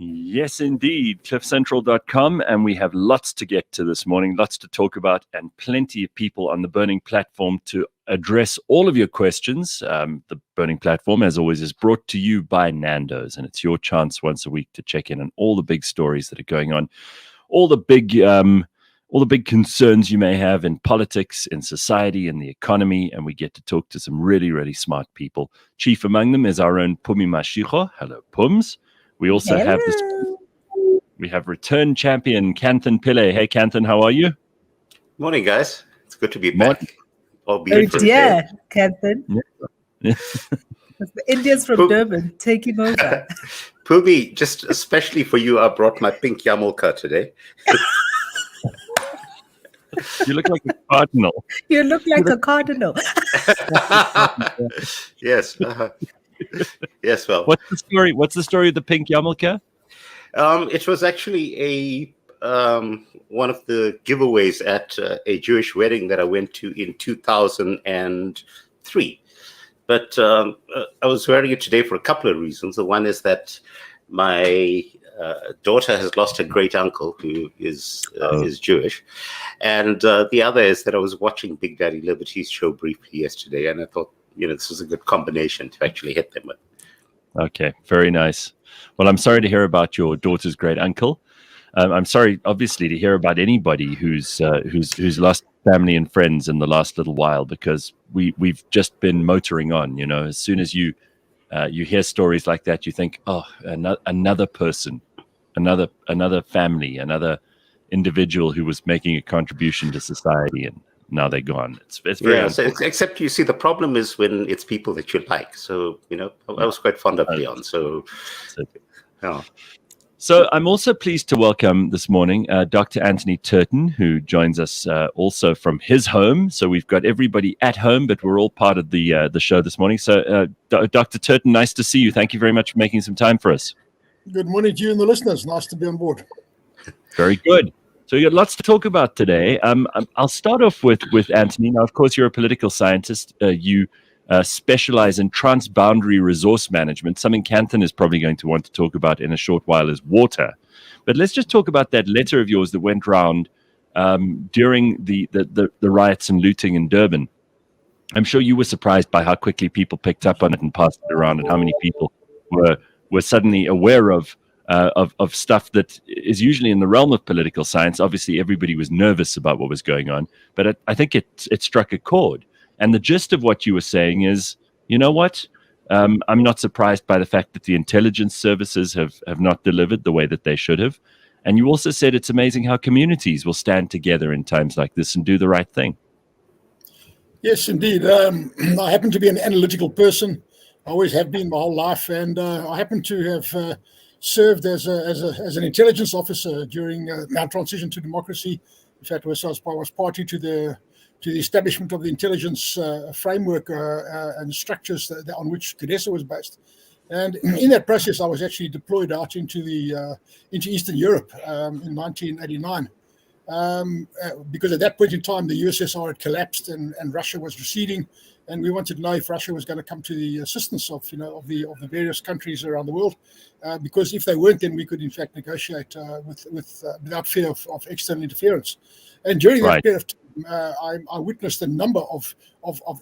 Yes, indeed. CliffCentral.com, and we have lots to get to this morning, lots to talk about, and plenty of people on the Burning Platform to address all of your questions. The Burning Platform, as always, is brought to you by Nando's, and it's your chance once a week to check in on all the big stories that are going on, all the big concerns you may have in politics, in society, in the economy, and we get to talk to some really, really smart people. Chief among them is our own Phumi Mashigo. Hello, Pums. We also have return champion Kanthan Pillay. Hey, Kanthan, how are you? Morning, guys. It's good to be back. Albeit Kanthan. Yeah. The Indians from Durban taking over. Phumi, just especially for you, I brought my pink yarmulke today. You look like a cardinal. You look like a cardinal. Yes. Yes, well. What's the story? What's the story of the pink yarmulke? It was actually one of the giveaways at a Jewish wedding that I went to in 2003. But I was wearing it today for a couple of reasons. The one is that my daughter has lost her great uncle who is Jewish. And the other is that I was watching Big Daddy Liberty's show briefly yesterday, and I thought, this was a good combination to actually hit them with. Okay, very nice. Well, I'm sorry to hear about your daughter's great uncle. I'm sorry, obviously, to hear about anybody who's lost family and friends in the last little while, because we've just been motoring on. As soon as you hear stories like that, you think, oh, another person, another family, another individual who was making a contribution to society, and now they're gone. It's very except you see, the problem is when it's people that you like. So I was quite fond of Leon. So yeah. So I'm also pleased to welcome this morning Dr. Anthony Turton, who joins us also from his home. So we've got everybody at home, but we're all part of the show this morning. So Dr. Turton, nice to see you. Thank you very much for making some time for us. Good morning to you and the listeners. Nice to be on board. Very good. So we got lots to talk about today. I'll start off with Anthony. Now, of course, you're a political scientist. You specialize in transboundary resource management. Something Kanthan is probably going to want to talk about in a short while is water. But let's just talk about that letter of yours that went round during the riots and looting in Durban. I'm sure you were surprised by how quickly people picked up on it and passed it around, and how many people were suddenly aware of stuff that is usually in the realm of political science. Obviously, everybody was nervous about what was going on, but I think it struck a chord. And the gist of what you were saying is, you know what? I'm not surprised by the fact that the intelligence services have not delivered the way that they should have. And you also said it's amazing how communities will stand together in times like this and do the right thing. Yes, indeed. I happen to be an analytical person. I always have been my whole life. And I happen to have served as an intelligence officer during our transition to democracy. In fact, I was party to the establishment of the intelligence framework and structures on which CADESA was based. And in that process, I was actually deployed out into Eastern Europe in 1989. Because at that point in time, the USSR had collapsed and Russia was receding, and we wanted to know if Russia was going to come to the assistance of the various countries around the world, because if they weren't, then we could in fact negotiate without fear of external interference. And during that period of time, I witnessed a number of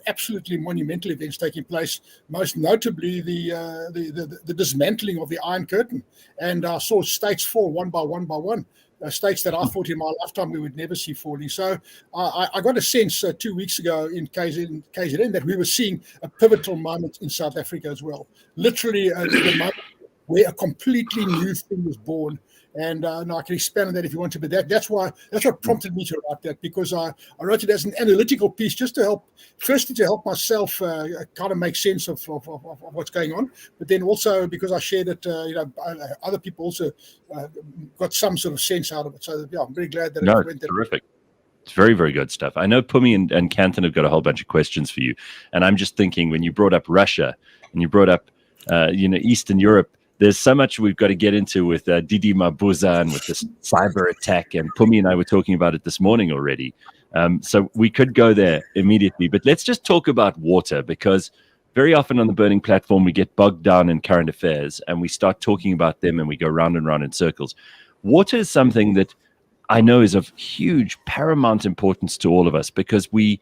absolutely monumental events taking place, most notably the dismantling of the Iron Curtain, and I saw states fall one by one. States that I thought in my lifetime we would never see falling. So I got a sense 2 weeks ago in KZN that we were seeing a pivotal moment in South Africa as well. Literally the moment where a completely new thing was born. And I can expand on that if you want to, but that's what prompted me to write that, because I wrote it as an analytical piece just to help myself kind of make sense of what's going on, but then also because I shared it, other people also got some sort of sense out of it. So yeah, I'm very glad that it went there. Terrific. It's very, very good stuff. I know Phumi and Kanthan have got a whole bunch of questions for you, and I'm just thinking, when you brought up Russia and you brought up Eastern Europe, there's so much we've got to get into with Didi Mabuza and with this cyber attack. And Phumi and I were talking about it this morning already. So we could go there immediately. But let's just talk about water, because very often on the Burning Platform, we get bogged down in current affairs and we start talking about them and we go round and round in circles. Water is something that I know is of huge paramount importance to all of us, because we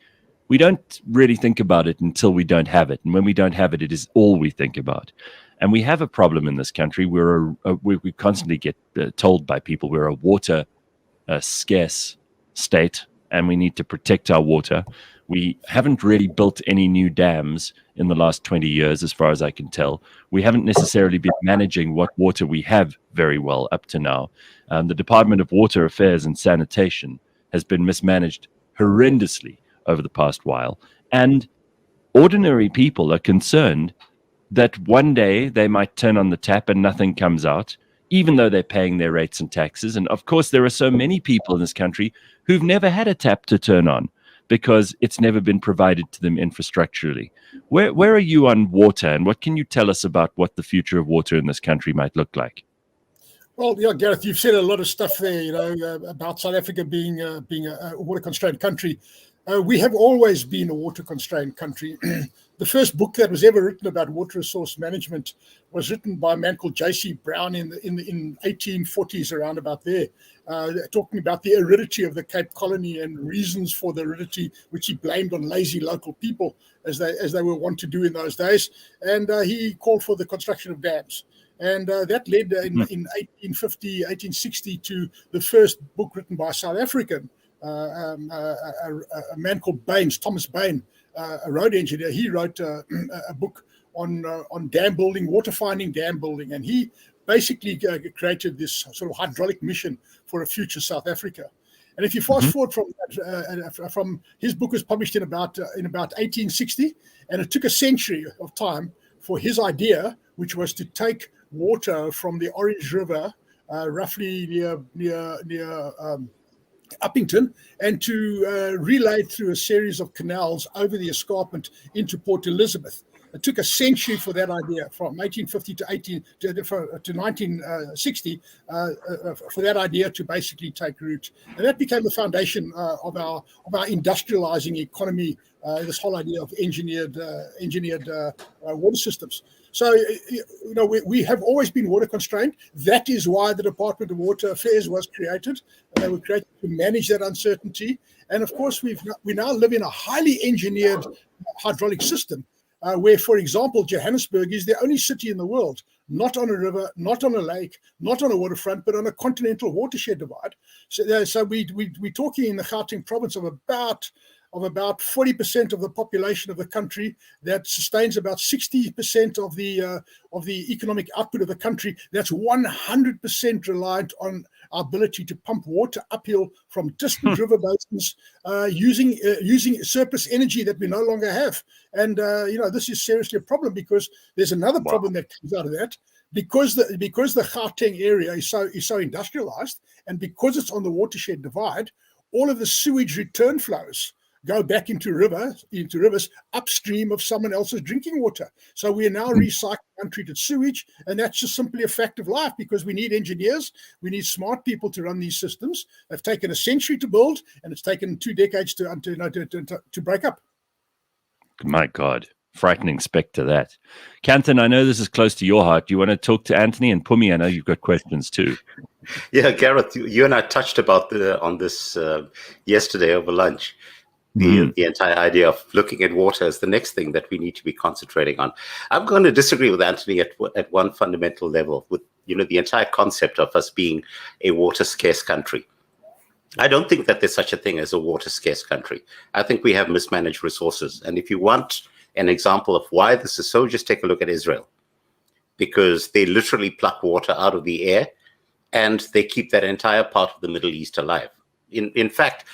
don't really think about it until we don't have it. And when we don't have it, it is all we think about. And we have a problem in this country. We constantly get told by people we're a water scarce state and we need to protect our water. We haven't really built any new dams in the last 20 years, as far as I can tell. We haven't necessarily been managing what water we have very well up to now. The Department of Water Affairs and Sanitation has been mismanaged horrendously over the past while. And ordinary people are concerned that one day they might turn on the tap and nothing comes out, even though they're paying their rates and taxes. And of course, there are so many people in this country who've never had a tap to turn on because it's never been provided to them infrastructurally. Where are you on water, and what can you tell us about what the future of water in this country might look like? Well, yeah, Gareth, you've said a lot of stuff there, about South Africa being a water-constrained country. We have always been a water-constrained country. The first book that was ever written about water resource management was written by a man called J.C. Brown in 1840s, around about there, talking about the aridity of the Cape Colony and reasons for the aridity, which he blamed on lazy local people, as they were wont to do in those days. And he called for the construction of dams. And that led in 1850, 1860 to the first book written by a South African, a man called Baines, Thomas Bain, a road engineer. He wrote a book on dam building, water finding dam building, and he basically created this sort of hydraulic mission for a future South Africa. And if you fast forward from his book was published in about 1860, and it took a century of time for his idea, which was to take water from the Orange River, roughly near Uppington, and to relay it through a series of canals over the escarpment into Port Elizabeth. It took a century for that idea, from 1850 to 1960, for that idea to basically take root, and that became the foundation of our industrializing economy. This whole idea of engineered water systems. So, we have always been water constrained. That is why the Department of Water Affairs was created. They were created to manage that uncertainty. And of course, we now live in a highly engineered hydraulic system, where, for example, Johannesburg is the only city in the world not on a river, not on a lake, not on a waterfront, but on a continental watershed divide. So we're talking in the Gauteng province of about 40% of the population of the country, that sustains about 60% of the economic output of the country. That's 100% reliant on our ability to pump water uphill from distant river basins, using surplus energy that we no longer have. And this is seriously a problem, because there's another problem that comes out of that. Because the Gauteng area is so industrialized, and because it's on the watershed divide, all of the sewage return flows go back into rivers upstream of someone else's drinking water. So we are now recycling untreated sewage, and that's just simply a fact of life, because we need engineers, we need smart people to run these systems. They've taken a century to build, and it's taken 2 decades to break up. My God, frightening spectre that. Kanthan, I know this is close to your heart. Do you want to talk to Anthony? And Phumi, I know you've got questions too. Yeah, Gareth, you and I touched on this yesterday over lunch. The entire idea of looking at water as the next thing that we need to be concentrating on. I'm going to disagree with Anthony at one fundamental level, with the entire concept of us being a water scarce country. I don't think that there's such a thing as a water scarce country. I think we have mismanaged resources. And if you want an example of why this is so, just take a look at Israel, because they literally pluck water out of the air and they keep that entire part of the Middle East alive. In fact,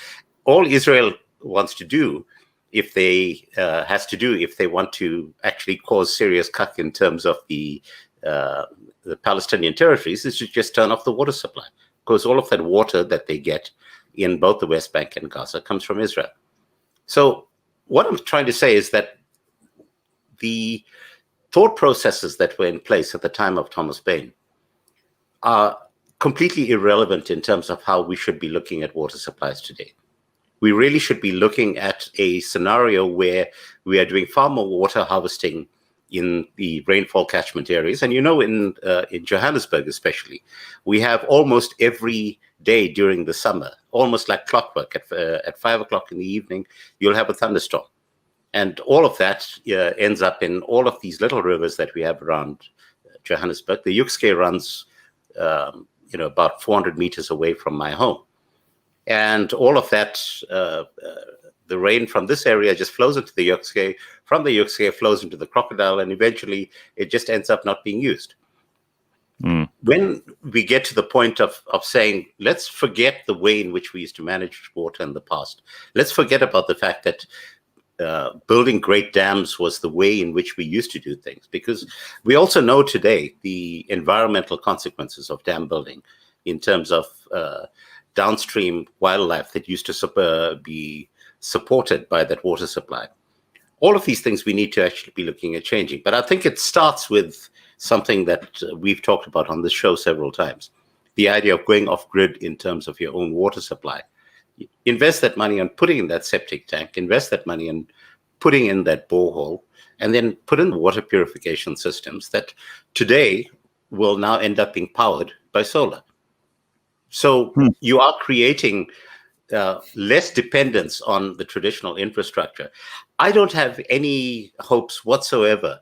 all Israel wants to do, if they want to actually cause serious cut in terms of the Palestinian territories, is to just turn off the water supply, because all of that water that they get in both the West Bank and Gaza comes from Israel. So what I'm trying to say is that the thought processes that were in place at the time of Thomas Bain are completely irrelevant in terms of how we should be looking at water supplies today. we really should be looking at a scenario where we are doing far more water harvesting in the rainfall catchment areas. And in Johannesburg especially, we have almost every day during the summer, almost like clockwork, at 5 o'clock in the evening, you'll have a thunderstorm. And all of that ends up in all of these little rivers that we have around Johannesburg. The Yuxke runs about 400 meters away from my home. And all of that, the rain from this area just flows into the Yuxke. From the Yuxke, flows into the Crocodile, and eventually it just ends up not being used. When we get to the point of saying, let's forget the way in which we used to manage water in the past. Let's forget about the fact that building great dams was the way in which we used to do things, because we also know today the environmental consequences of dam building in terms of downstream wildlife that used to be supported by that water supply. All of these things we need to actually be looking at changing. But I think it starts with something that we've talked about on this show several times, the idea of going off grid in terms of your own water supply. Invest that money on putting in that septic tank, invest that money in putting in that borehole, and then put in the water purification systems that today will now end up being powered by solar. So you are creating less dependence on the traditional infrastructure. I don't have any hopes whatsoever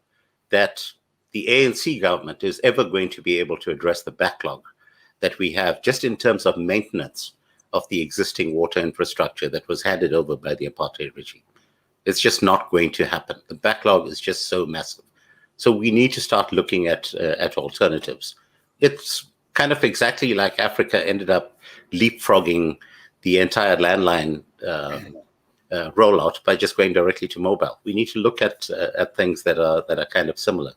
that the ANC government is ever going to be able to address the backlog that we have just in terms of maintenance of the existing water infrastructure that was handed over by the apartheid regime. It's just not going to happen. The backlog is just so massive. So we need to start looking at alternatives. It's kind of exactly like Africa ended up leapfrogging the entire landline rollout by just going directly to mobile. We need to look at things that are kind of similar.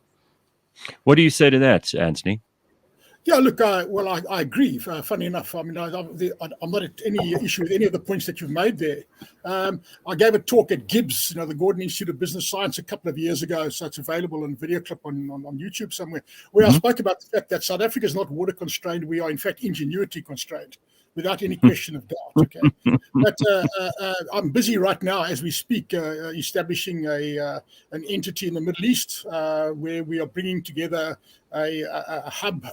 What do you say to that, Anthony? Yeah, look, I agree. Funny enough, I mean, I'm not at any issue with any of the points that you've made there. I gave a talk at GIBS, the Gordon Institute of Business Science, a couple of years ago, so it's available in a video clip on YouTube somewhere, where I spoke about the fact that South Africa is not water constrained. We are, in fact, ingenuity constrained, without any question of doubt. Okay, but I'm busy right now as we speak, establishing an entity in the Middle East where we are bringing together a hub,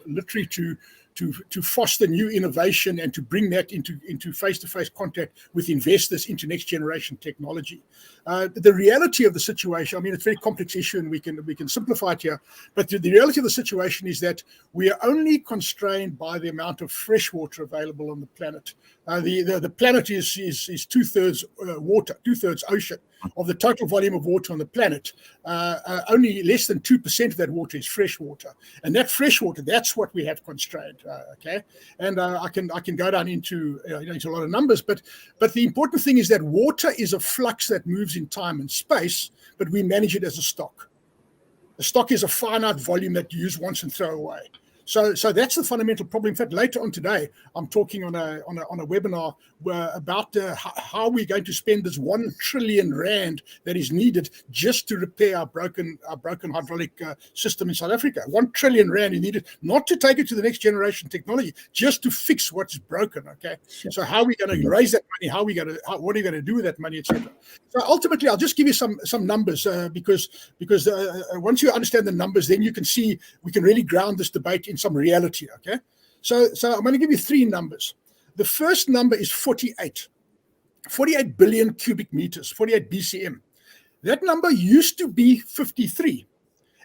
literally to foster new innovation and to bring that into face-to-face contact with investors into next generation technology. The reality of the situation, I mean, it's a very complex issue, and we can simplify it here. But the reality of the situation is that we are only constrained by the amount of fresh water available on the planet. The planet is 2/3 water, 2/3 ocean. Of the total volume of water on the planet, only less than 2% of that water is fresh water, and that fresh water, that's what we have constrained. Okay, and I can go down into into a lot of numbers, but the important thing is that water is a flux that moves in time and space, but we manage it as a stock. A stock is a finite volume that you use once and throw away. So that's the fundamental problem. In fact, later on today, I'm talking on a webinar about how we're going to spend this 1 trillion rand that is needed just to repair our broken hydraulic system in South Africa. 1 trillion rand is needed, not to take it to the next generation technology, just to fix what's broken. Okay, so how are we going to raise that money? What are you going to do with that money, etc. So ultimately, I'll just give you some numbers because once you understand the numbers, then you can see we can really ground this debate in some reality. Okay, so I'm going to give you 3 numbers. The first number is 48 billion cubic meters, 48 BCM. That number used to be 53,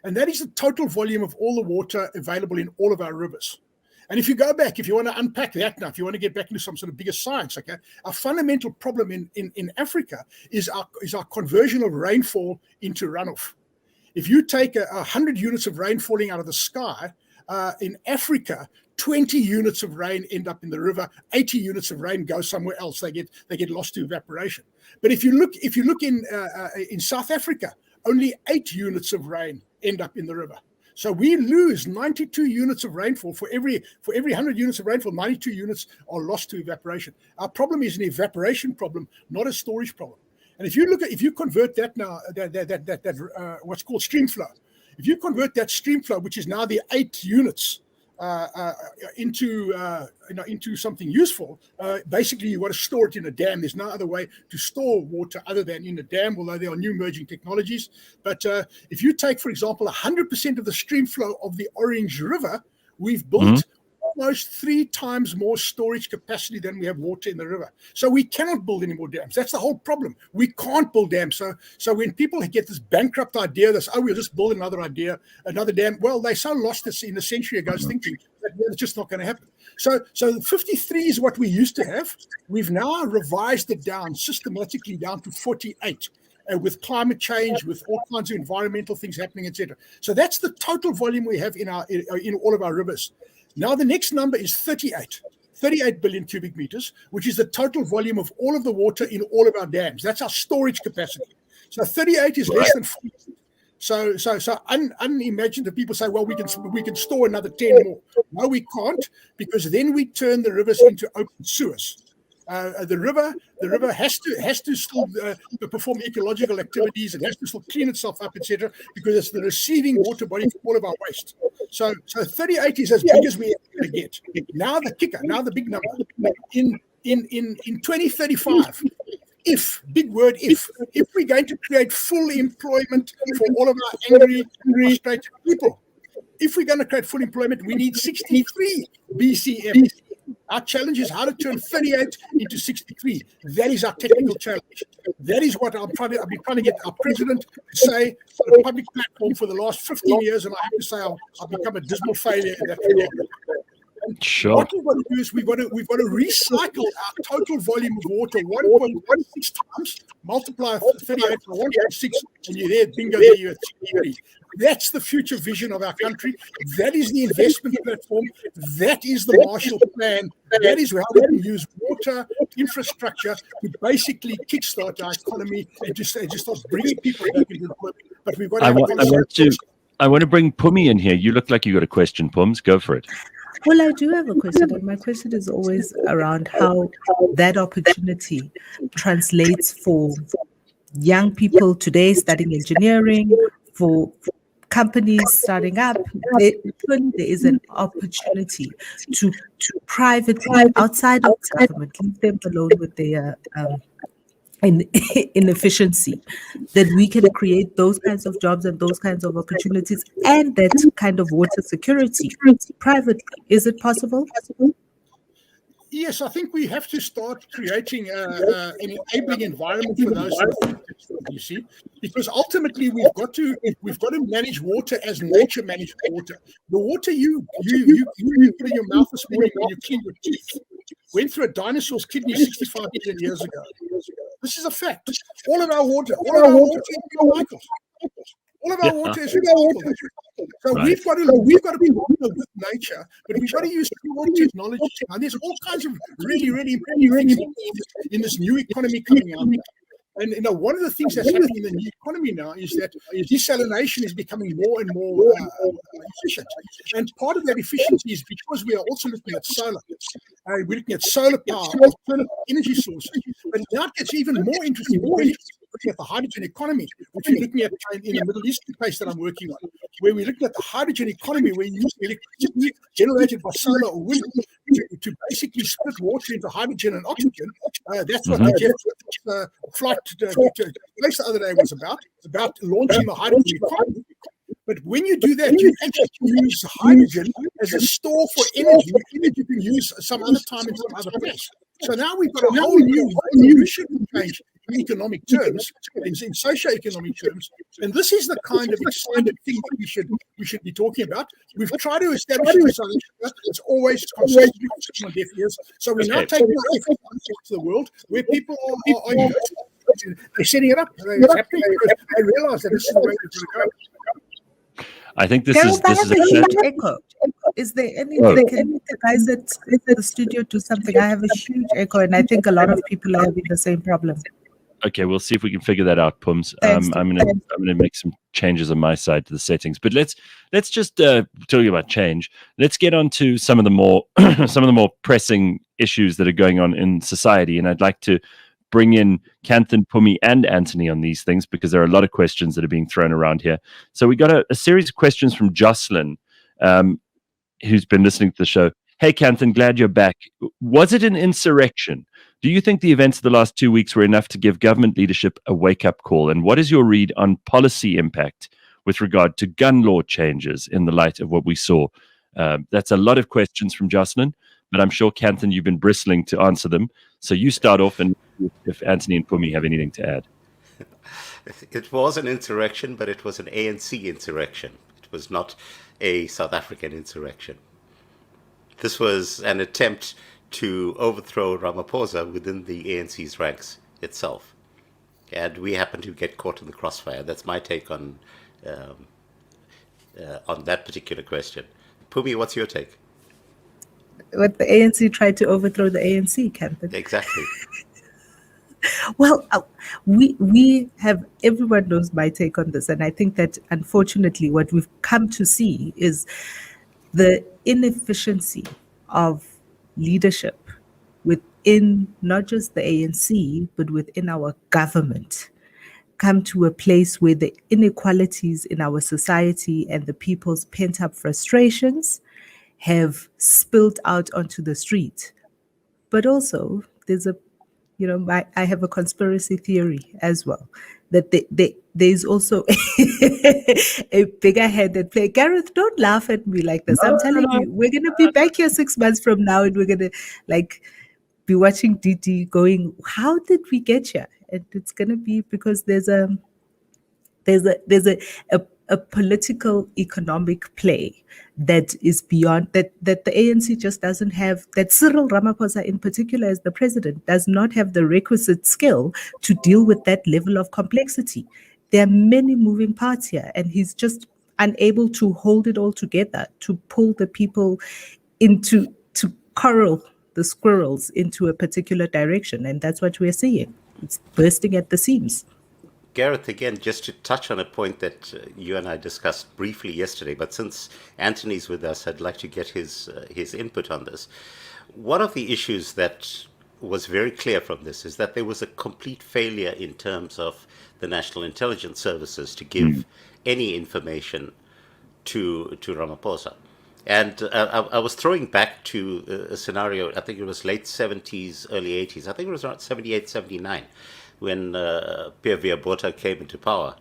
and that is the total volume of all the water available in all of our rivers. And if you go back, if you want to unpack that now, if you want to get back into some sort of bigger science, okay, our fundamental problem in Africa is our conversion of rainfall into runoff. If you take 100 units of rain falling out of the sky, in Africa, 20 units of rain end up in the river, 80 units of rain go somewhere else. They get lost to evaporation. But if you look in South Africa, only 8 units of rain end up in the river. So we lose 92 units of rainfall for every 100 units of rainfall. 92 units are lost to evaporation. Our problem is an evaporation problem, not a storage problem. And if you convert that now, that what's called stream flow, if you convert that stream flow, which is now the 8 units into something useful, basically you got to store it in a dam. There's no other way to store water other than in a dam, although there are new emerging technologies. But if you take, for example, 100% of the stream flow of the Orange River, we've built almost 3 times more storage capacity than we have water in the river. So we cannot build any more dams. That's the whole problem. We can't build dams. So when people get this bankrupt idea, we'll just build another dam. Well, they so lost this in a century ago thinking that it's just not going to happen. So 53 is what we used to have. We've now revised it down systematically down to 48. With climate change, with all kinds of environmental things happening, etc. So that's the total volume we have in all of our rivers. Now the next number is 38 billion cubic meters, which is the total volume of all of the water in all of our dams. That's our storage capacity. So 38 is less than 40. So unimagined that people say, well, we can store another 10 more. No, we can't, because then we turn the rivers into open sewers. The river has to still perform ecological activities. It has to still clean itself up, etc., because it's the receiving water body for all of our waste. So 38 is as big as we're going to get. Now the kicker, now the big number. In 2035, if we're going to create full employment for all of our angry, frustrated people, if we're going to create full employment, we need 63 BCM. Our challenge is how to turn 38 into 63. That is our technical challenge. That is what I've been trying to get our president to say on a public platform for the last 15 years, and I have to say I've become a dismal failure in that area. Sure. What we've got to do is we've got to recycle our total volume of water 1.16 times, multiply 38 by 1.6, and you're there, bingo, there you're at 3. That's the future vision of our country. That is the investment platform. That is the Marshall Plan. That is how we can use water infrastructure to basically kickstart our economy and just start bringing people back into employment. But we've got to I want to bring Phumi in here. You look like you got a question, Phums. Go for it. Well, I do have a question, and my question is always around how that opportunity translates for young people today studying engineering, for companies starting up. There is an opportunity to privately, outside of government, leave them alone with their inefficiency, that we can create those kinds of jobs and those kinds of opportunities and that kind of water security privately. Is it possible? Yes, I think we have to start creating an enabling environment for those. You see, because ultimately we've got to manage water as nature manages water. The water you put in your mouth this morning when you clean your teeth went through a dinosaur's kidney 65 million years ago. This is a fact. All of our water is recycled. All of our water is recycled. So we've got to be with nature, but we've got to use technology. And there's all kinds of really, really important things in this new economy coming out. And one of the things that's happening in the new economy now is that desalination is becoming more and more efficient. And part of that efficiency is because we are also looking at solar. We're looking at solar power, alternative energy sources. But now it gets even more interesting when you're looking at the hydrogen economy, which we're looking at in the Middle Eastern case that I'm working on, where we're looking at the hydrogen economy, where you use electricity generated by solar or wind to basically split water into hydrogen and oxygen. That's what the Jeff flight to place the other day was about. It's about launching the hydrogen economy. But when you do that, you actually use hydrogen as a store for energy you can use some other time in some other place. So now we've got a whole new evolution change in economic terms, in socio-economic terms, and this is the kind of exciting thing that we should be talking about. We've tried to establish this. It's always consistently on deaf ears. So we're now taking it to the world where people are they're setting it up. It's happening. They realise that this is the way to go. I think this Gareth, is a huge echo. Is there anything? Can the guys at the studio do something? I have a huge echo, and I think a lot of people are having the same problem. Okay, we'll see if we can figure that out, Phums. I'm gonna make some changes on my side to the settings. But let's just talk about change. Let's get on to some of the more pressing issues that are going on in society, and I'd like to bring in Kanthan, Phumi, and Anthony on these things because there are a lot of questions that are being thrown around here. So we got a series of questions from Jocelyn. who's been listening to the show. Hey, Kanthan, glad you're back. Was it an insurrection? Do you think the events of the last 2 weeks were enough to give government leadership a wake-up call? And what is your read on policy impact with regard to gun law changes in the light of what we saw? That's a lot of questions from Jocelyn, but I'm sure, Kanthan, you've been bristling to answer them. So you start off, and if Anthony and Phumi have anything to add. It was an insurrection, but it was an ANC insurrection. It was not a South African insurrection. This was an attempt to overthrow Ramaphosa within the ANC's ranks itself. And we happen to get caught in the crossfire. That's my take on that particular question. Phumi, what's your take? What the ANC tried to overthrow the ANC, Kanthan. Exactly. Well, we have, everyone knows my take on this, and I think that unfortunately what we've come to see is the inefficiency of leadership within not just the ANC, but within our government, come to a place where the inequalities in our society and the people's pent-up frustrations have spilled out onto the street. But also, there's I have a conspiracy theory as well, that there's also a bigger head at play. Gareth, don't laugh at me like this. I'm telling you, we're going to be back here 6 months from now, and we're going to be watching DD going, how did we get here? And it's going to be because there's a political economic play that is beyond that the ANC just doesn't have, that Cyril Ramaphosa in particular as the president does not have the requisite skill to deal with that level of complexity. There are many moving parts here, and he's just unable to hold it all together, to pull the people to corral the squirrels into a particular direction. And that's what we're seeing. It's bursting at the seams. Gareth, again, just to touch on a point that you and I discussed briefly yesterday, but since Anthony's with us, I'd like to get his input on this. One of the issues that was very clear from this is that there was a complete failure in terms of the National Intelligence Services to give any information to Ramaphosa. And I was throwing back to a scenario, I think it was late 70s, early 80s. I think it was around 78, 79. When Pierre Botha came into power.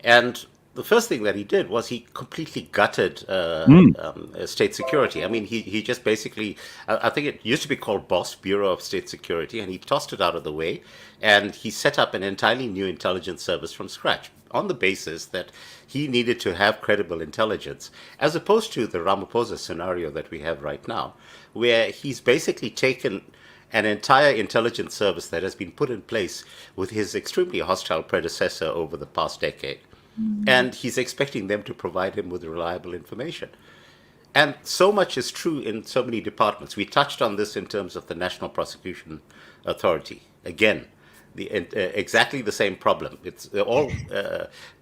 And the first thing that he did was he completely gutted state security. I mean, he just basically, I think it used to be called BOSS, Bureau of State Security, and he tossed it out of the way, and he set up an entirely new intelligence service from scratch on the basis that he needed to have credible intelligence, as opposed to the Ramaphosa scenario that we have right now, where he's basically taken an entire intelligence service that has been put in place with his extremely hostile predecessor over the past decade. And he's expecting them to provide him with reliable information. And so much is true in so many departments. We touched on this in terms of the National Prosecution Authority. Again, exactly the same problem. It's all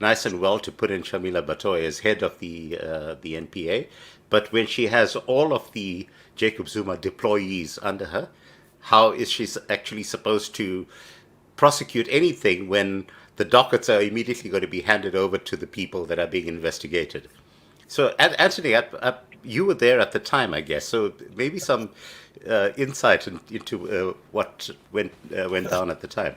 nice and well to put in Shamila Batoy as head of the NPA, but when she has all of the Jacob Zuma deployees under her, how is she actually supposed to prosecute anything when the dockets are immediately going to be handed over to the people that are being investigated? So, Anthony, you were there at the time, I guess. So maybe some insight into what went down at the time.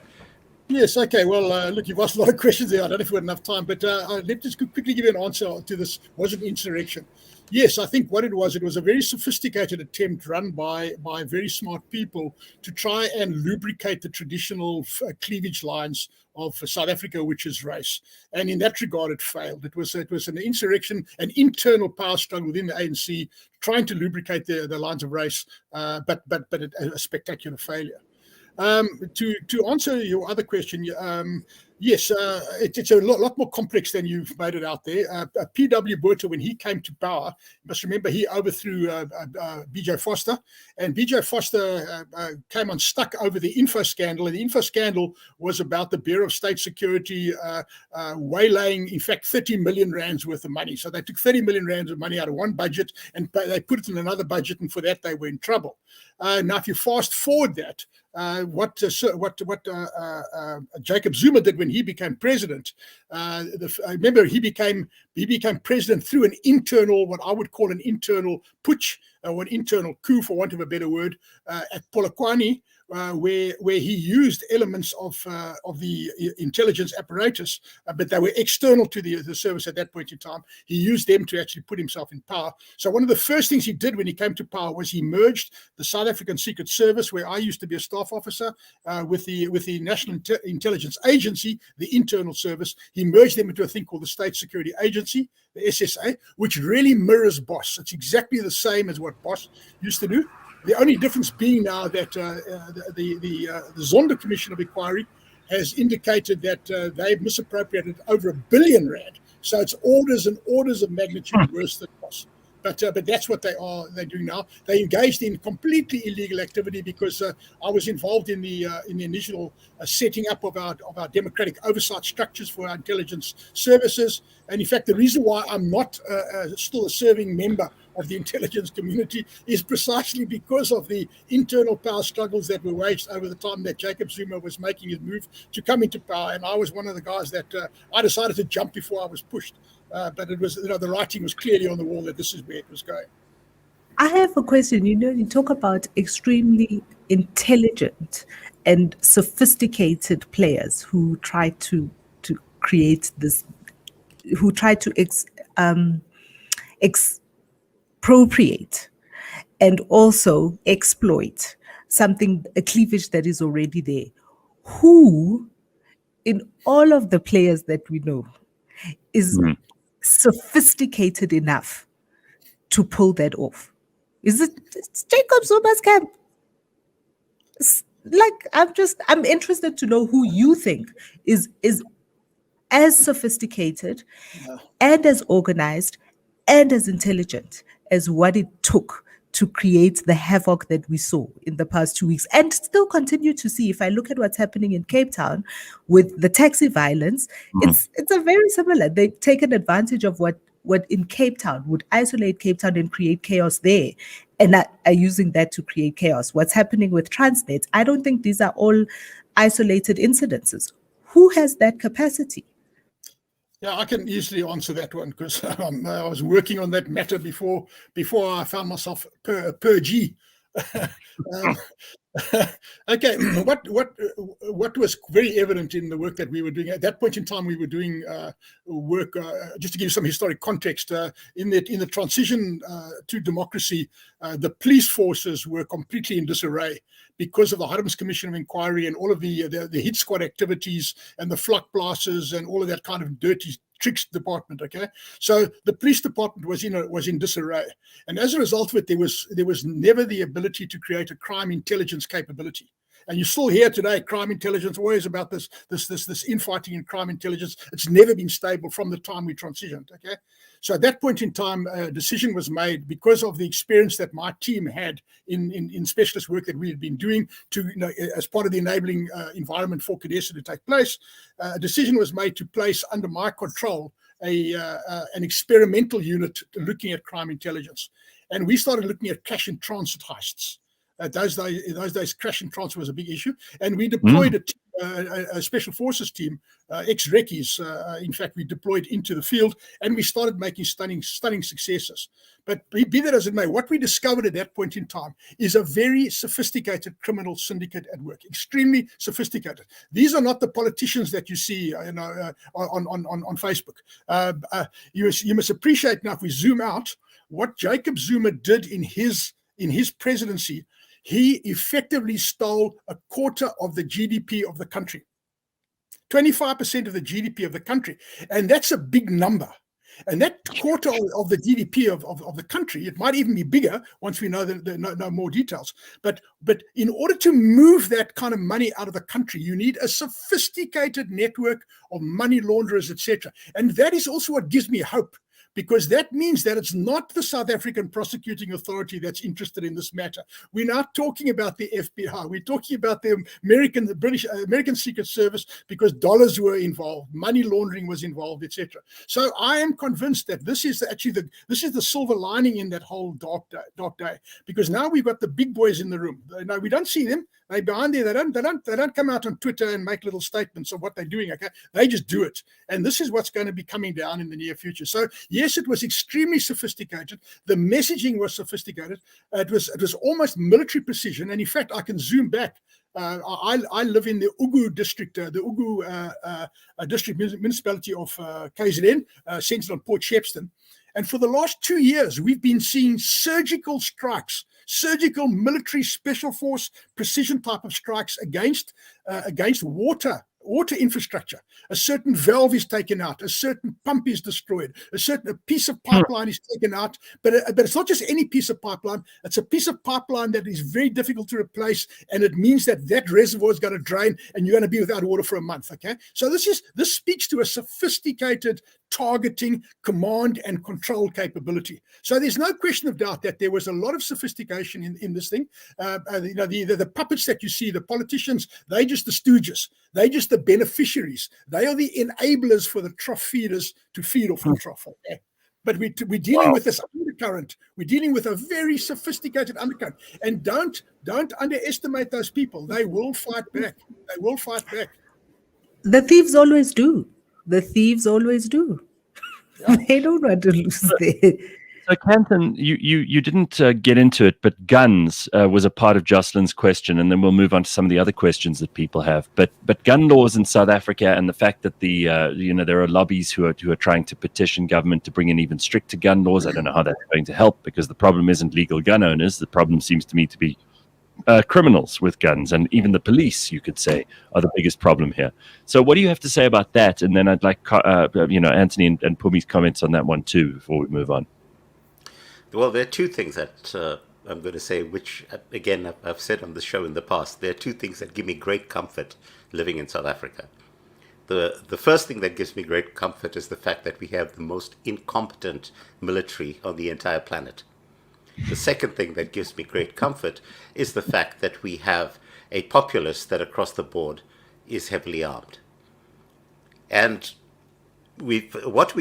Yes, okay. Well, look, you've asked a lot of questions there. I don't know if we have enough time, but let me just quickly give you an answer to this. Was it insurrection? Yes, I think what it was a very sophisticated attempt run by very smart people to try and lubricate the traditional cleavage lines of South Africa, which is race. And in that regard, it failed. It was an insurrection, an internal power struggle within the ANC, trying to lubricate the lines of race, but a spectacular failure. To answer your other question, yes, it's a lot more complex than you've made it out there. P.W. Botha, when he came to power, you must remember he overthrew B.J. Foster, and B.J. Foster came unstuck over the info scandal, and the info scandal was about the Bureau of State Security waylaying, in fact, 30 million rands worth of money. So they took 30 million rands of money out of one budget and they put it in another budget, and for that they were in trouble. Now, if you fast forward that, what Jacob Zuma did when he became president, I remember he became president through an internal, what I would call an internal putsch, or an internal coup, for want of a better word, at Polokwane, where he used elements of the intelligence apparatus, but they were external to the service at that point in time. He used them to actually put himself in power. So one of the first things he did when he came to power was he merged the South African Secret Service, where I used to be a staff officer, with the National Intelligence Agency, the internal service. He merged them into a thing called the State Security Agency, the SSA, which really mirrors BOSS. It's exactly the same as what BOSS used to do. The only difference being now that the Zondo Commission of Inquiry has indicated that they've misappropriated over R1 billion. So it's orders and orders of magnitude worse than BOSS. But that's what they're doing now. They engaged in completely illegal activity, because I was involved in the initial setting up of our democratic oversight structures for our intelligence services. And in fact, the reason why I'm not still a serving member of the intelligence community is precisely because of the internal power struggles that were waged over the time that Jacob Zuma was making his move to come into power. And I was one of the guys that I decided to jump before I was pushed. But it was, the writing was clearly on the wall that this is where it was going. I have a question. You talk about extremely intelligent and sophisticated players who try to create this, who try to expropriate and also exploit a cleavage that is already there. Who, in all of the players that we know, is sophisticated enough to pull that off? It's Jacob Zuma's camp. I'm interested to know who you think is as sophisticated and as organized and as intelligent as what it took to create the havoc that we saw in the past 2 weeks, and still continue to see. If I look at what's happening in Cape Town with the taxi violence, it's a very similar. They've taken advantage of what in Cape Town would isolate Cape Town and create chaos there, and are using that to create chaos. What's happening with Transnet, I don't think these are all isolated incidences. Who has that capacity? Yeah, I can easily answer that one, because I was working on that matter before I found myself per G. Okay, what was very evident in the work that we were doing at that point in time, we were doing work, just to give you some historic context, in the transition to democracy, the police forces were completely in disarray because of the Harms Commission of Inquiry and all of the hit squad activities and the flak blasters and all of that kind of dirty tricks department. Okay, so the police department was in disarray, and as a result of it, there was never the ability to create a crime intelligence capability. And you still hear today crime intelligence always about this infighting in crime intelligence. It's never been stable from the time we transitioned. Okay, so at that point in time, a decision was made, because of the experience that my team had in specialist work that we had been doing to, as part of the enabling environment for CADESA to take place. A decision was made to place under my control an experimental unit looking at crime intelligence, and we started looking at cash and transit heists. In those days, crash and transfer was a big issue, and we deployed a special forces team, ex-recce's. In fact, we deployed into the field, and we started making stunning successes. But be that as it may, what we discovered at that point in time is a very sophisticated criminal syndicate at work, extremely sophisticated. These are not the politicians that you see, on Facebook. You must appreciate now, if we zoom out, what Jacob Zuma did in his presidency. He effectively stole a quarter of the GDP of the country, 25% of the GDP of the country. And that's a big number. And that quarter of the GDP of the country, it might even be bigger once we know more details. But in order to move that kind of money out of the country, you need a sophisticated network of money launderers, etc. And that is also what gives me hope, because that means that it's not the South African prosecuting authority that's interested in this matter. We're not talking about the FBI. We're talking about the American Secret Service, because dollars were involved, money laundering was involved, etc. So I am convinced that this is actually the silver lining in that whole dark day, because now we've got the big boys in the room. Now we don't see them. They're behind there. They don't come out on Twitter and make little statements of what they're doing. Okay, they just do it, and this is what's going to be coming down in the near future. So yes, it was extremely sophisticated. The messaging was sophisticated. It was almost military precision. And in fact, I can zoom back. I live in the Ugu district, the Ugu district municipality of KZN, centered on Port Shepstone. And for the last 2 years, we've been seeing surgical strikes, surgical military special force precision type of strikes against water infrastructure. A certain valve is taken out, a certain pump is destroyed, a piece of pipeline is taken out, but it's not just any piece of pipeline. It's a piece of pipeline that is very difficult to replace, and it means that reservoir is going to drain, and you're going to be without water for a month. Okay, so this speaks to a sophisticated targeting, command and control capability. So there's no question of doubt that there was a lot of sophistication in this thing. The puppets that you see, the politicians, they're just the stooges. They're just the beneficiaries. They are the enablers for the trough feeders to feed off the trough. Okay? But we're dealing with this undercurrent. We're dealing with a very sophisticated undercurrent. And don't underestimate those people. They will fight back. They will fight back. The thieves always do. Yeah. They don't want to lose their... So, Kanthan, you didn't get into it, but guns was a part of Jocelyn's question, and then we'll move on to some of the other questions that people have. But gun laws in South Africa, and the fact that there are lobbies who are trying to petition government to bring in even stricter gun laws. I don't know how that's going to help, because the problem isn't legal gun owners. The problem seems to me to be criminals with guns, and even the police, you could say, are the biggest problem here. So what do you have to say about that? And then I'd like Anthony and Phumi's comments on that one too before we move on. Well, there are two things that I'm going to say, which again I've said on the show in the past. There are two things that give me great comfort living in South Africa. The first thing that gives me great comfort is the fact that we have the most incompetent military on the entire planet. The second thing that gives me great comfort is the fact that we have a populace that across the board is heavily armed. And what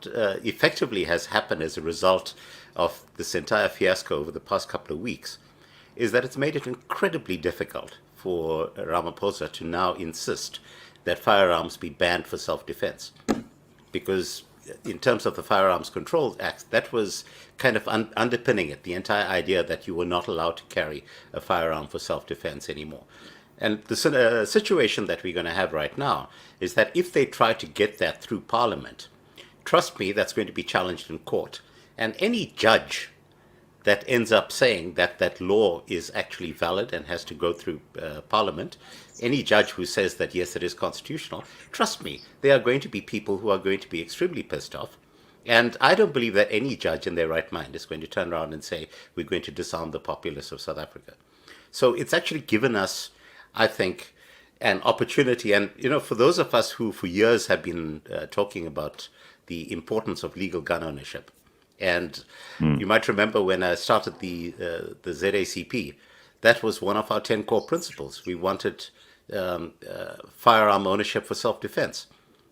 effectively has happened as a result of this entire fiasco over the past couple of weeks is that it's made it incredibly difficult for Ramaphosa to now insist that firearms be banned for self-defense. Because in terms of the Firearms Control Act, that was kind of underpinning it, the entire idea that you were not allowed to carry a firearm for self-defense anymore. And the situation that we're going to have right now is that if they try to get that through Parliament, trust me, that's going to be challenged in court. And any judge that ends up saying that that law is actually valid and has to go through Parliament, any judge who says that, yes, it is constitutional, trust me, there are going to be people who are going to be extremely pissed off. And I don't believe that any judge in their right mind is going to turn around and say, we're going to disarm the populace of South Africa. So it's actually given us, I think, an opportunity. And, for those of us who for years have been talking about the importance of legal gun ownership, and you might remember when I started the ZACP, that was one of our 10 core principles. We wanted firearm ownership for self-defense.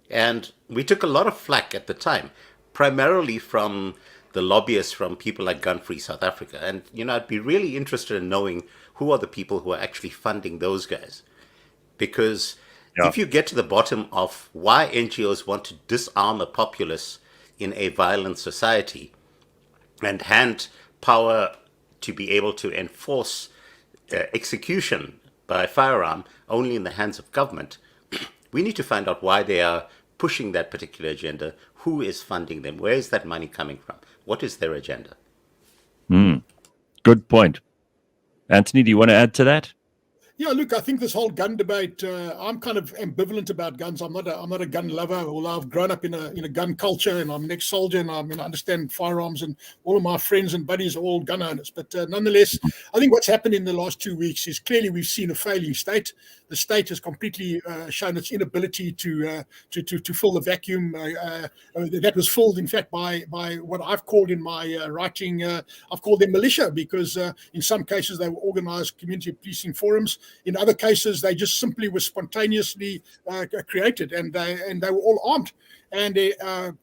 And we took a lot of flack at the time, primarily from the lobbyists from people like Gun Free South Africa. And, I'd be really interested in knowing who are the people who are actually funding those guys. Because if you get to the bottom of why NGOs want to disarm a populace in a violent society and hand power to be able to enforce execution by firearm only in the hands of government, we need to find out why they are pushing that particular agenda, who is funding them, where is that money coming from, what is their agenda. Good point. Anthony, do you want to add to that? Yeah, look, I think this whole gun debate, I'm kind of ambivalent about guns. I'm not a gun lover, although I've grown up in a gun culture, and I'm an ex-soldier, and I understand firearms, and all of my friends and buddies are all gun owners. But nonetheless, I think what's happened in the last 2 weeks is clearly we've seen a failing state. The state has completely shown its inability to fill the vacuum that was filled, in fact, by what I've called in my writing. I've called them militia, because in some cases they were organized community policing forums. In other cases, they just simply were spontaneously created, and they were all armed. And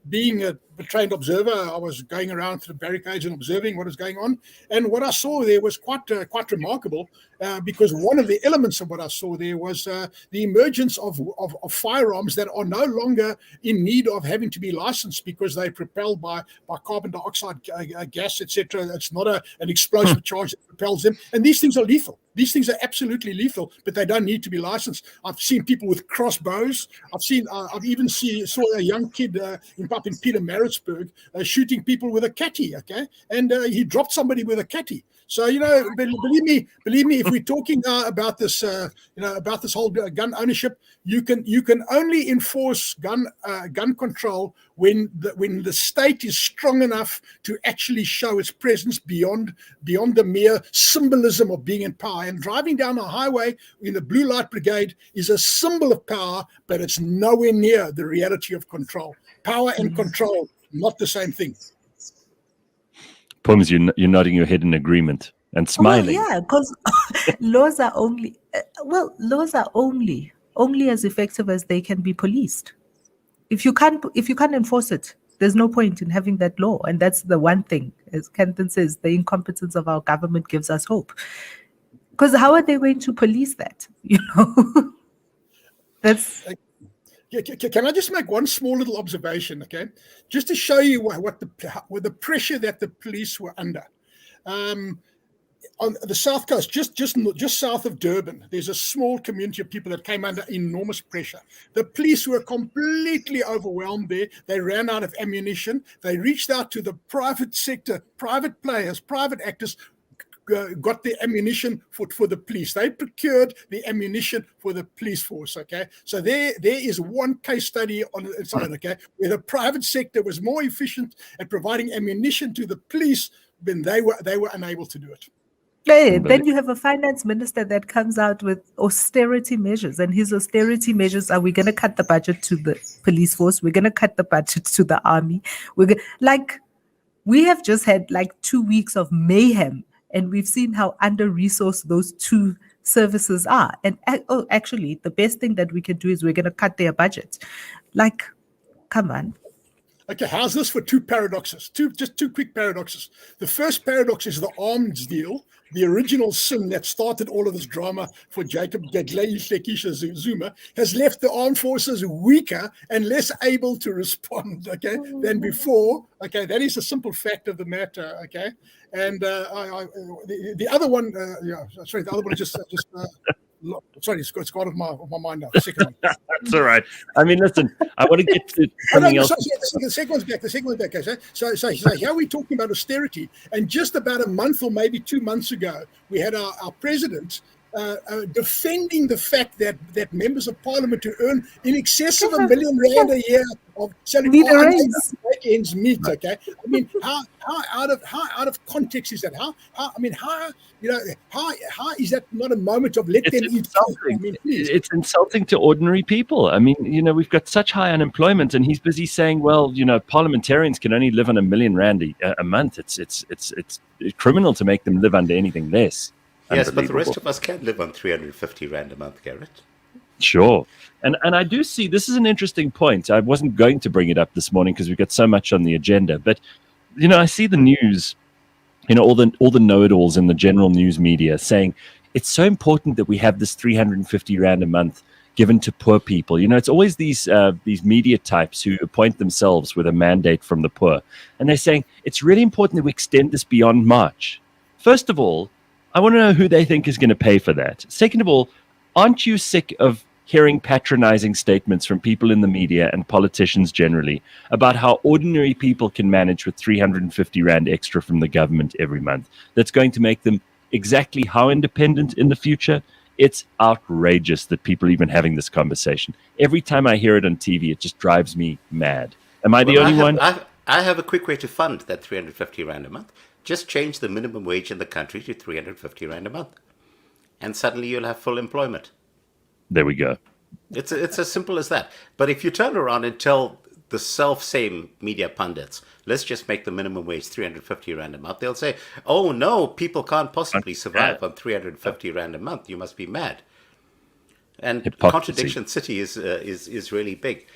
being a trained observer. I was going around to the barricades and observing what was going on. And what I saw there was quite remarkable, because one of the elements of what I saw there was the emergence of firearms that are no longer in need of having to be licensed because they're propelled by carbon dioxide gas, etc. It's not an explosive charge that propels them. And these things are lethal. These things are absolutely lethal, but they don't need to be licensed. I've seen people with crossbows. I've even saw a young kid up in Pietermaritzburg shooting people with a catty. Okay, and he dropped somebody with a catty. So believe me, if we're talking about this, about this whole gun ownership, you can only enforce gun control when the state is strong enough to actually show its presence beyond the mere symbolism of being in power. And driving down a highway in the blue light brigade is a symbol of power, but it's nowhere near the reality of control. Power and control, not the same thing. Pums, you're nodding your head in agreement and smiling. Well, yeah, because laws are only as effective as they can be policed. If you can't enforce it, there's no point in having that law. And that's the one thing, as Kanthan says, the incompetence of our government gives us hope. Because how are they going to police that? That's. Can I just make one small little observation, okay? Just to show you what the pressure that the police were under. On the south coast, just south of Durban, there's a small community of people that came under enormous pressure. The police were completely overwhelmed there. They ran out of ammunition. They reached out to the private sector, private players, private actors, got the ammunition for the police. They procured the ammunition for the police force. Okay, so there is one case study on its own. Okay, where the private sector was more efficient at providing ammunition to the police than they were unable to do it. Yeah, then you have a finance minister that comes out with austerity measures, and his austerity measures are: we're going to cut the budget to the police force, we're going to cut the budget to the army. We have just had 2 weeks of mayhem. And we've seen how under-resourced those two services are. And actually, the best thing that we can do is we're going to cut their budget. Come on. Okay, how's this for two paradoxes? Just two quick paradoxes. The first paradox is the arms deal, the original sin that started all of this drama for Jacob Gedleyihlekisha Zuma, has left the armed forces weaker and less able to respond, okay, than before. Okay, that is a simple fact of the matter, okay? And the other one, the other one is just sorry, it's gone off my mind now. The second one. That's all right. I mean, listen, I want to get to something else. The second one's back. Okay? So here we're talking about austerity, and just about a month or maybe 2 months ago, we had our president defending the fact that members of parliament who earn in excess of R1 million a year of salary make ends meet. Okay, I mean, how out of context is that? How is that not a moment of let them eat? I mean, it's insulting to ordinary people. I mean, we've got such high unemployment, and he's busy saying, well, parliamentarians can only live on R1 million a month. It's criminal to make them live under anything less. Yes, but the rest of us can live on 350 Rand a month, Gareth. Sure. And I do see, this is an interesting point. I wasn't going to bring it up this morning because we've got so much on the agenda. But, I see the news, all the know-it-alls in the general news media saying it's so important that we have this 350 Rand a month given to poor people. It's always these media types who appoint themselves with a mandate from the poor. And they're saying it's really important that we extend this beyond March. First of all, I want to know who they think is going to pay for that. Second of all, aren't you sick of hearing patronizing statements from people in the media and politicians generally about how ordinary people can manage with 350 Rand extra from the government every month? That's going to make them exactly how independent in the future? It's outrageous that people are even having this conversation. Every time I hear it on TV, it just drives me mad. Am I the only one? I have a quick way to fund that 350 Rand a month. Just change the minimum wage in the country to 350 Rand a month. And suddenly you'll have full employment. There we go. It's as simple as that. But if you turn around and tell the self-same media pundits, let's just make the minimum wage 350 Rand a month, they'll say, oh no, people can't possibly survive on 350 Rand a month. You must be mad. And Hypocrisy. Contradiction City is really big.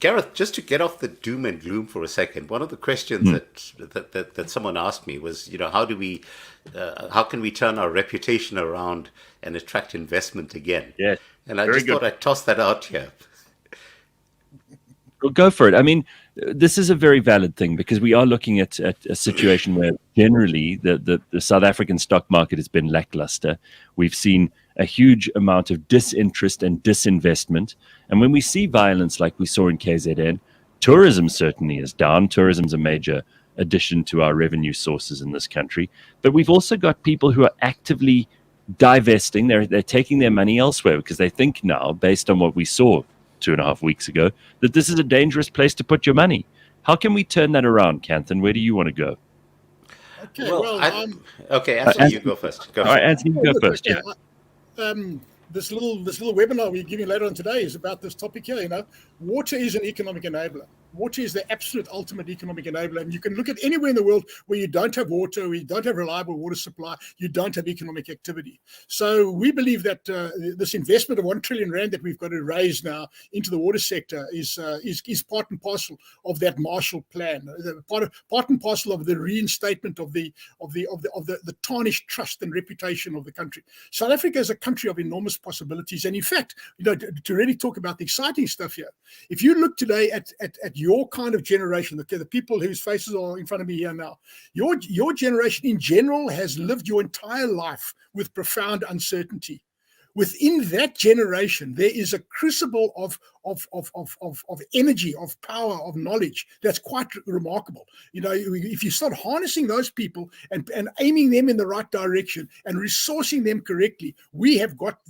Gareth, just to get off the doom and gloom for a second, one of the questions that someone asked me was, how can we turn our reputation around and attract investment again? Yes, And I very just good. thought I'd toss that out here. Well, go for it. I mean, this is a very valid thing because we are looking at a situation where generally the South African stock market has been lackluster. We've seen a huge amount of disinterest and disinvestment. And when we see violence like we saw in KZN, tourism certainly is down. Tourism is a major addition to our revenue sources in this country. But we've also got people who are actively divesting. They're taking their money elsewhere because they think now, based on what we saw 2.5 weeks ago, that this is a dangerous place to put your money. How can we turn that around, Kanthan? Where do you want to go? Okay, okay, Anthony, you go first. Go All right, first. Anthony, you go first. Yeah. This little webinar we're giving later on today is about this topic here. Water is an economic enabler. Water is the absolute ultimate economic enabler. And you can look at anywhere in the world where you don't have water, where you don't have reliable water supply, you don't have economic activity. So we believe that this investment of 1 trillion rand that we've got to raise now into the water sector is part and parcel of that Marshall Plan, part and parcel of the reinstatement of the tarnished trust and reputation of the country. South Africa is a country of enormous possibilities. And in fact, to really talk about the exciting stuff here, if you look today at your kind of generation, the people whose faces are in front of me here now, your generation in general has lived your entire life with profound uncertainty. Within that generation, there is a crucible of energy, of power, of knowledge that's quite remarkable. If you start harnessing those people and aiming them in the right direction and resourcing them correctly, we have got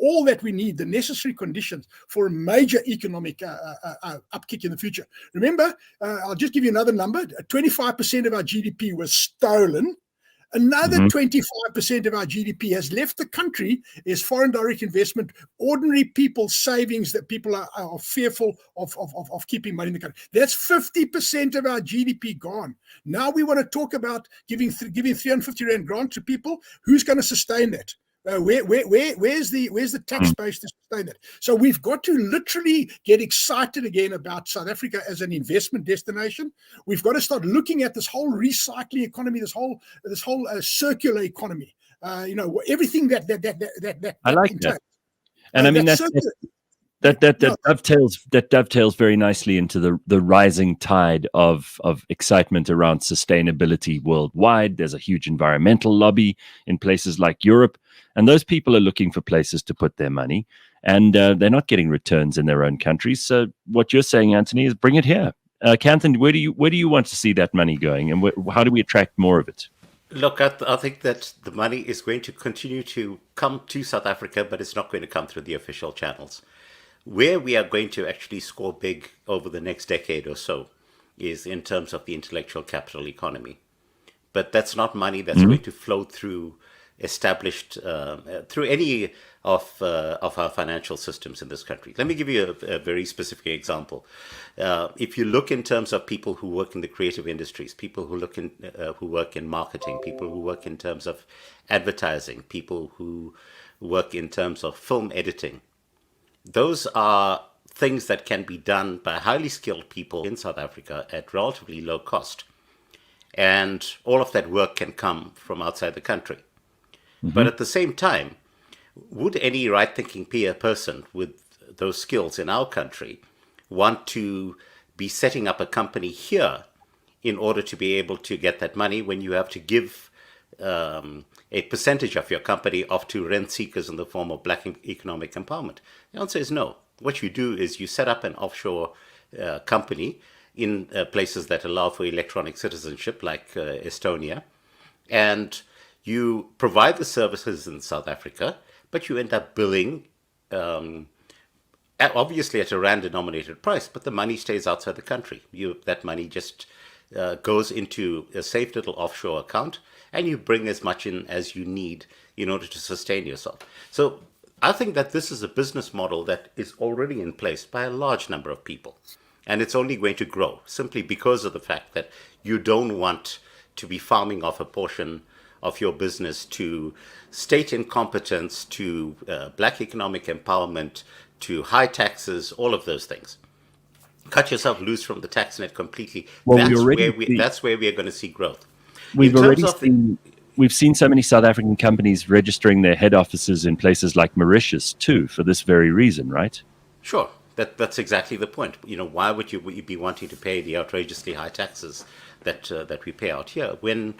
all that we need, the necessary conditions for a major economic upkick in the future. Remember, I'll just give you another number. 25% of our GDP was stolen. Another 25% of our GDP has left the country as foreign direct investment, ordinary people's savings that people are fearful of keeping money in the country. That's 50% of our GDP gone. Now we want to talk about giving 350 Rand grant to people. Who's going to sustain that? Where's the tax base to sustain that? So we've got to literally get excited again about South Africa as an investment destination. We've got to start looking at this whole recycling economy, this whole circular economy. Everything that I like that, and I mean that dovetails very nicely into the rising tide of excitement around sustainability worldwide. There's a huge environmental lobby in places like Europe, and those people are looking for places to put their money, and they're not getting returns in their own countries. So what you're saying, Anthony, is bring it here. Kanthan, where do you want to see that money going, and how do we attract more of it? Look, I think that the money is going to continue to come to South Africa, but it's not going to come through the official channels. Where we are going to actually score big over the next decade or so is in terms of the intellectual capital economy. But that's not money that's going to flow through established, through any of our financial systems in this country. Let me give you a very specific example. If you look in terms of people who work in the creative industries, people who work in marketing, people who work in terms of advertising, people who work in terms of film editing, those are things that can be done by highly skilled people in South Africa at relatively low cost. And all of that work can come from outside the country. But at the same time, would any right-thinking person with those skills in our country want to be setting up a company here in order to be able to get that money when you have to give a percentage of your company off to rent seekers in the form of black economic empowerment? The answer is no. What you do is you set up an offshore company in places that allow for electronic citizenship, like Estonia, and you provide the services in South Africa, but you end up billing obviously at a rand-denominated price, but the money stays outside the country. That money just goes into a safe little offshore account, and you bring as much in as you need in order to sustain yourself. So I think that this is a business model that is already in place by a large number of people, and it's only going to grow simply because of the fact that you don't want to be farming off a portion of your business to state incompetence, to black economic empowerment, to high taxes, all of those things. cut yourself loose from the tax net completely. Well, That's where we are going to see growth. We've seen so many South African companies registering their head offices in places like Mauritius too, for this very reason, right? Sure, that's exactly the point. Why would you be wanting to pay the outrageously high taxes that we pay out here when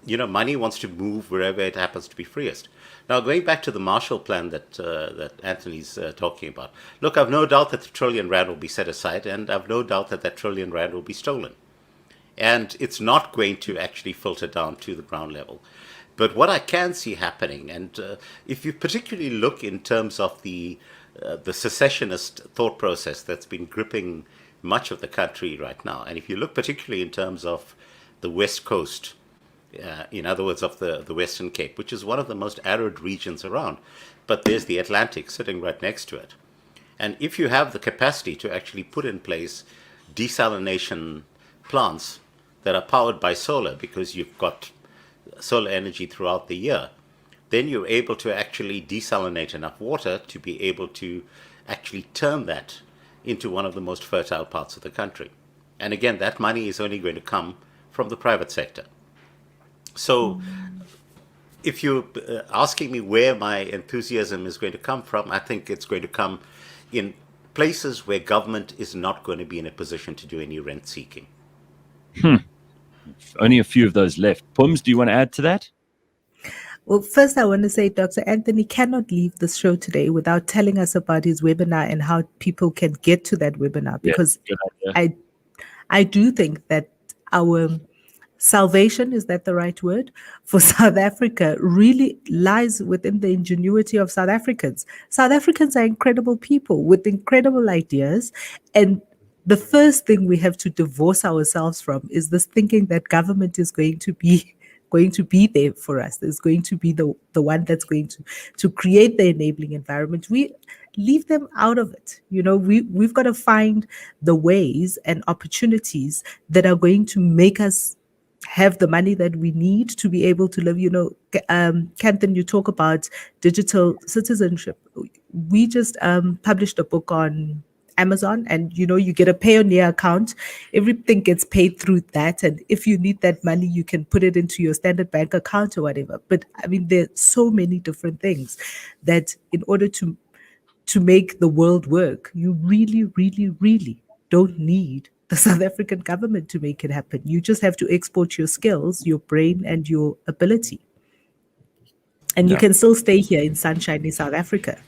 money wants to move wherever it happens to be freest? Now, going back to the Marshall Plan that Anthony's talking about, look, I've no doubt that the trillion rand will be set aside, and I've no doubt that trillion rand will be stolen. And it's not going to actually filter down to the ground level. But what I can see happening, and if you particularly look in terms of the secessionist thought process that's been gripping much of the country right now, and if you look particularly in terms of the West Coast, in other words, of the Western Cape, which is one of the most arid regions around, but there's the Atlantic sitting right next to it. And if you have the capacity to actually put in place desalination plants that are powered by solar, because you've got solar energy throughout the year, then you're able to actually desalinate enough water to be able to actually turn that into one of the most fertile parts of the country. And again, that money is only going to come from the private sector. So if you're asking me where my enthusiasm is going to come from, I think it's going to come in places where government is not going to be in a position to do any rent seeking. Only a few of those left. Pums, do you want to add to that? Well, first I want to say Dr. Anthony cannot leave the show today without telling us about his webinar and how people can get to that webinar, because I do think that our salvation, is that the right word, for South Africa really lies within the ingenuity of South Africans. South Africans are incredible people with incredible ideas, and the first thing we have to divorce ourselves from is this thinking that government is going to be there for us. Is going to be the one that's going to create the enabling environment. We leave them out of it. We've got to find the ways and opportunities that are going to make us have the money that we need to be able to live. Kanthan, you talk about digital citizenship. We just published a book on Amazon, and you get a Payoneer account. Everything gets paid through that, and if you need that money, you can put it into your standard bank account or whatever. But I mean, there's so many different things that in order to make the world work, you really, really, really don't need the South African government to make it happen. You just have to export your skills, your brain, and your ability. And you can still stay here in sunshiny South Africa.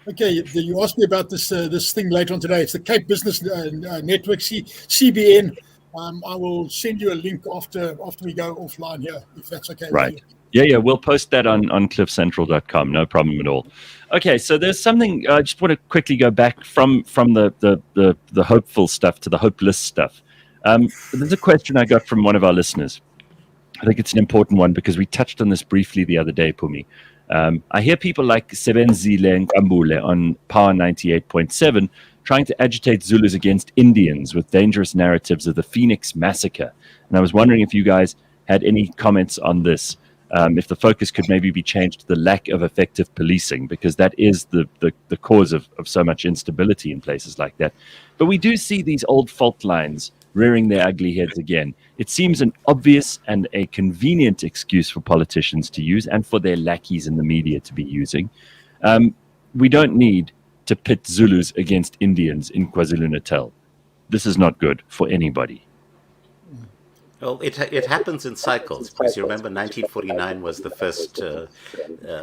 Okay, you asked me about this thing later on today. It's the Cape Business Network, CBN. I will send you a link after we go offline here, if that's okay. Right. Yeah. We'll post that on cliffcentral.com. No problem at all. Okay, so there's something I just want to quickly go back from the hopeful stuff to the hopeless stuff. There's a question I got from one of our listeners. I think it's an important one because we touched on this briefly the other day, Phumi. I hear people like Sebenzile Nkambule on Power 98.7 trying to agitate Zulus against Indians with dangerous narratives of the Phoenix massacre. And I was wondering if you guys had any comments on this, if the focus could maybe be changed to the lack of effective policing, because that is the cause of so much instability in places like that. But we do see these old fault lines rearing their ugly heads again. It seems an obvious and a convenient excuse for politicians to use and for their lackeys in the media to be using. We don't need to pit Zulus against Indians in KwaZulu-Natal. This is not good for anybody. Well, it happens in cycles, because you remember 1949 was the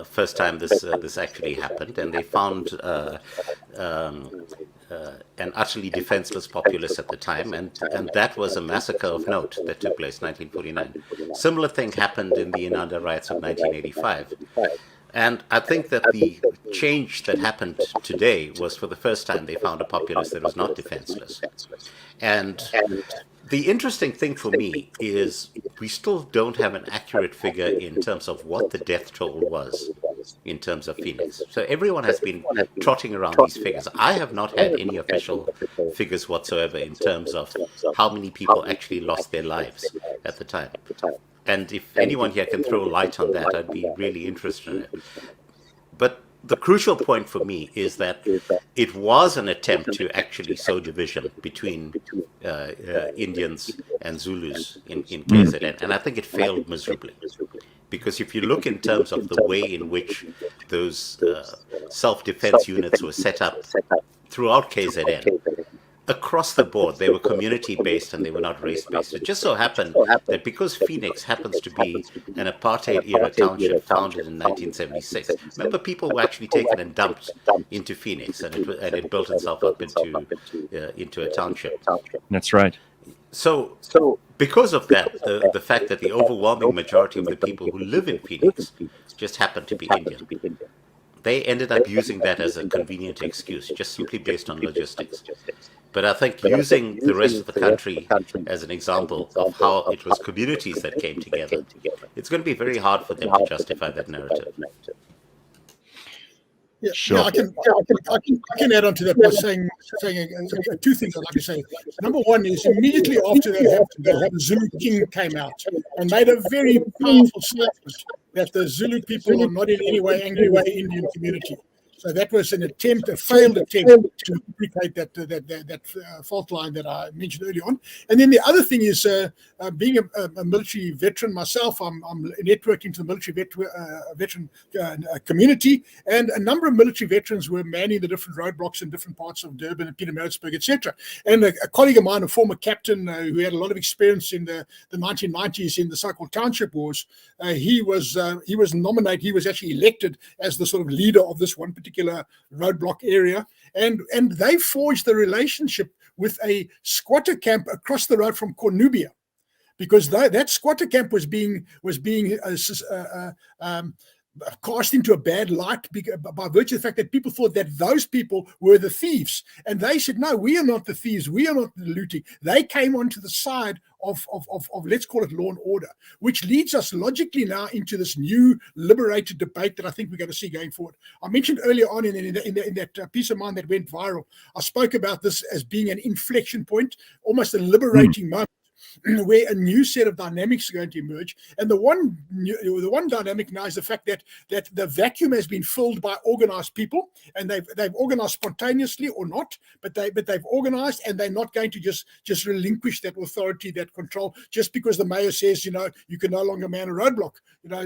first time this actually happened, and they found an utterly defenseless populace at the time, and that was a massacre of note that took place in 1949. Similar thing happened in the Inanda riots of 1985. And I think that the change that happened today was, for the first time, they found a populace that was not defenseless. And the interesting thing for me is we still don't have an accurate figure in terms of what the death toll was in terms of Phoenix. So everyone has been trotting around these figures. I have not had any official figures whatsoever in terms of how many people actually lost their lives at the time. And if anyone here can throw light on that, I'd be really interested in it. But the crucial point for me is that it was an attempt to actually sow division between Indians and Zulus in KZN, and I think it failed miserably. Because if you look in terms of the way in which those self-defense units were set up throughout KZN, across the board, they were community-based and they were not race-based. It just so happened that because Phoenix happens to be an apartheid-era township founded in 1976, remember, people were actually taken and dumped into Phoenix, and it built itself up into a township. That's right. So because of that, the fact that the overwhelming majority of the people who live in Phoenix just happen to be Indian, they ended up using that as a convenient excuse, just simply based on logistics. But I think using the rest of the country as an example of how it was communities that came together, it's going to be very hard for them to justify that narrative. Yeah, Sure. yeah, I can add on to that by saying two things I'd like to say. Number one is immediately after that happened, the Zulu King came out and made a very powerful statement that the Zulu people are not in any way angry with the Indian community. So that was an attempt, a failed attempt to duplicate that fault line that I mentioned earlier on. And then the other thing is, being a military veteran myself, I'm networking to the military veteran community, and a number of military veterans were manning the different roadblocks in different parts of Durban and Pietermaritzburg, etc. And a colleague of mine, a former captain who had a lot of experience in the 1990s in the so-called township wars, he was nominated. He was actually elected as the sort of leader of this one particular roadblock area, and they forged a relationship with a squatter camp across the road from Cornubia, because that squatter camp was being cast into a bad light by virtue of the fact that people thought that those people were the thieves, and they said, no, we are not the thieves, we are not the looting. They came onto the side of let's call it law and order, which leads us logically now into this new liberated debate that I think we're going to see going forward. I mentioned earlier on in that piece of mine that went viral, I spoke about this as being an inflection point, almost a liberating moment, where a new set of dynamics are going to emerge. And the one dynamic now is the fact that the vacuum has been filled by organized people, and they've organized spontaneously or not, but they've organized, and they're not going to just relinquish that authority, that control, just because the mayor says, you can no longer man a roadblock.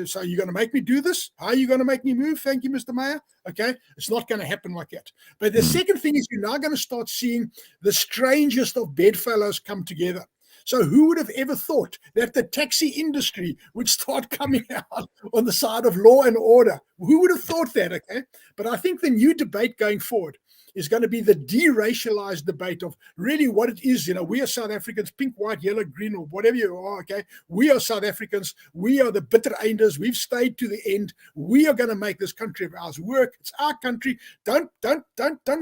So you're going to make me do this? How are you going to make me move? Thank you, Mr. Mayor. Okay, it's not going to happen like that. But the second thing is, you're now going to start seeing the strangest of bedfellows come together. So who would have ever thought that the taxi industry would start coming out on the side of law and order? Who would have thought that, okay? But I think the new debate going forward is going to be the deracialized debate of really what it is. We are South Africans, pink, white, yellow, green, or whatever you are, okay? We are South Africans. We are the bitter einders. We've stayed to the end. We are going to make this country of ours work. It's our country. Don't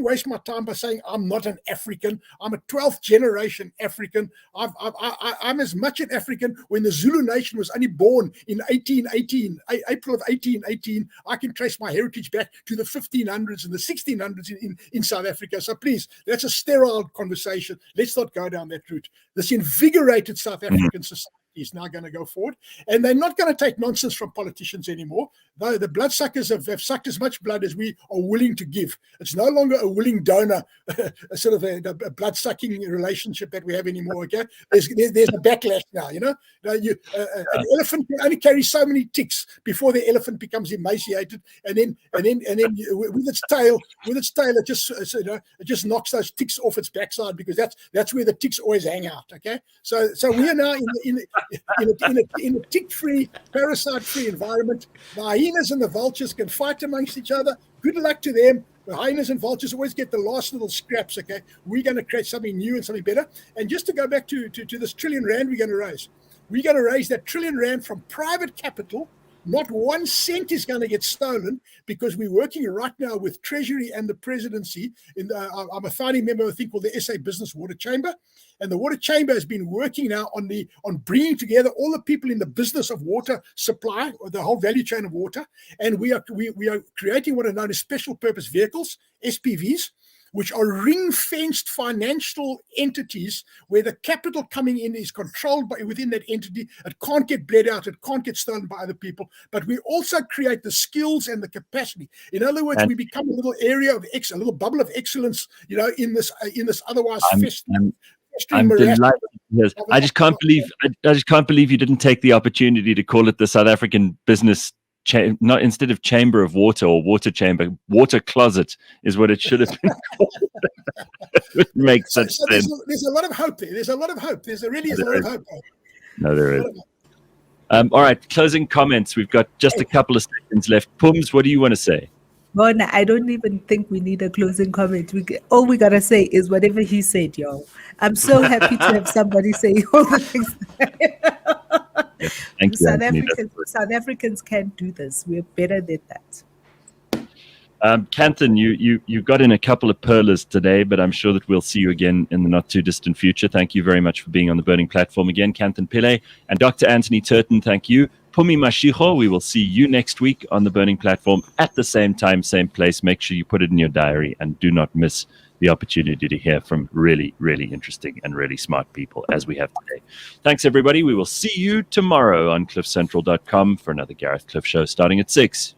waste my time by saying I'm not an African. I'm a 12th generation African. I'm as much an African when the Zulu nation was only born in 1818, April of 1818. I can trace my heritage back to the 1500s and the 1600s in South Africa. So please, that's a sterile conversation. Let's not go down that route. This invigorated South African society is now going to go forward, and they're not going to take nonsense from politicians anymore. Though the bloodsuckers have sucked as much blood as we are willing to give. It's no longer a willing donor, a sort of a blood-sucking relationship that we have anymore. Okay, there's a backlash now. An elephant can only carry so many ticks before the elephant becomes emaciated, and then with its tail, it just knocks those ticks off its backside, because that's where the ticks always hang out. Okay, so we are now in a tick-free, parasite-free environment. The hyenas and the vultures can fight amongst each other. Good luck to them. The hyenas and vultures always get the last little scraps, okay? We're going to create something new and something better. And just to go back to this R1 trillion we're going to raise. We're going to raise that R1 trillion from private capital. Not 1 cent is going to get stolen, because we're working right now with Treasury and the Presidency. I'm a founding member of a thing called the SA Business Water Chamber. And the Water Chamber has been working now on bringing together all the people in the business of water supply, or the whole value chain of water. And we are creating what are known as special purpose vehicles, SPVs, which are ring-fenced financial entities where the capital coming in is controlled by within that entity. It can't get bled out. It can't get stolen by other people. But we also create the skills and the capacity. In other words, we become a little area of a little bubble of excellence, in this otherwise I'm delighted. Yes. I just can't believe you didn't take the opportunity to call it the South African business. Not instead of chamber of water or water chamber, water closet is what it should have been called. It makes such sense. There's a lot of hope there. There's a lot of hope. There really is a lot of hope. No, there is. All right, closing comments. We've got just a couple of seconds left. Pums, what do you want to say? Well, I don't even think we need a closing comment. All we gotta say is whatever he said, y'all. I'm so happy to have somebody say all the things. Thank you, South Africans can't do this. We're better than that. Kanthan, you got in a couple of pearlers today, but I'm sure that we'll see you again in the not too distant future. Thank you very much for being on the Burning Platform again, Kanthan Pillay. And Dr. Anthony Turton, thank you. Phumi Mashigo, we will see you next week on the Burning Platform at the same time, same place. Make sure you put it in your diary and do not miss the opportunity to hear from really, really interesting and really smart people as we have today. Thanks, everybody. We will see you tomorrow on cliffcentral.com for another Gareth Cliff Show starting at 6.